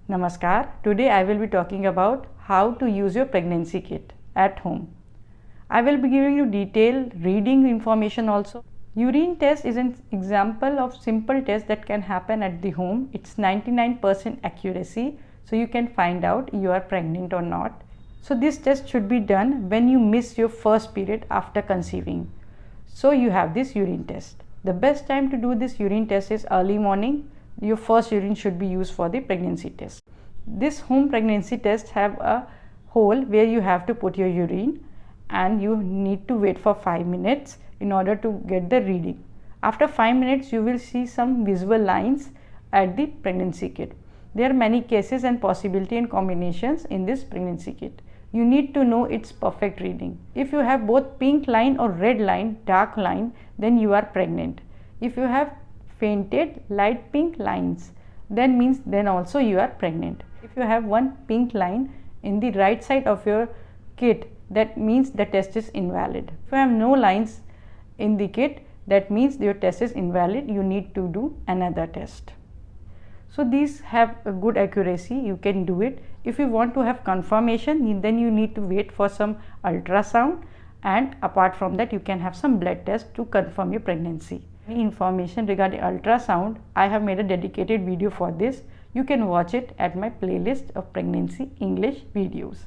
Namaskar. Today I will be talking about how to use your pregnancy kit at home. I will be giving you detailed reading information also. Urine test is an example of simple test that can happen at the home. It's 99% accuracy, so you can find out you are pregnant or not. So this test should be done when you miss your first period after conceiving. So you have this urine test. The best time to do this urine test is early morning. Your first urine should be used for the pregnancy test. This home pregnancy test have a hole where you have to put your urine and you need to wait for 5 minutes in order to get the reading. After 5 minutes you will see some visual lines at the pregnancy kit. There are many cases and possibility and combinations in this pregnancy kit. You need to know its perfect reading. If you have both pink line or red line, dark line, then you are pregnant. If you have fainted light pink lines, then also you are pregnant. If you have one pink line in the right side of your kit, that means the test is invalid. If you have no lines in the kit, that means your test is invalid. You need to do another test. So these have a good accuracy, you can do it. If you want to have confirmation, then you need to wait for some ultrasound, and apart from that you can have some blood test to confirm your pregnancy. Any information regarding ultrasound, I have made a dedicated video for this. You can watch it at my playlist of pregnancy English videos.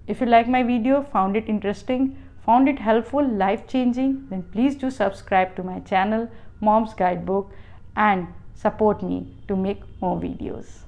If you like my video, found it interesting, found it helpful, life-changing, then please do subscribe to my channel Mom's Guidebook and support me to make more videos.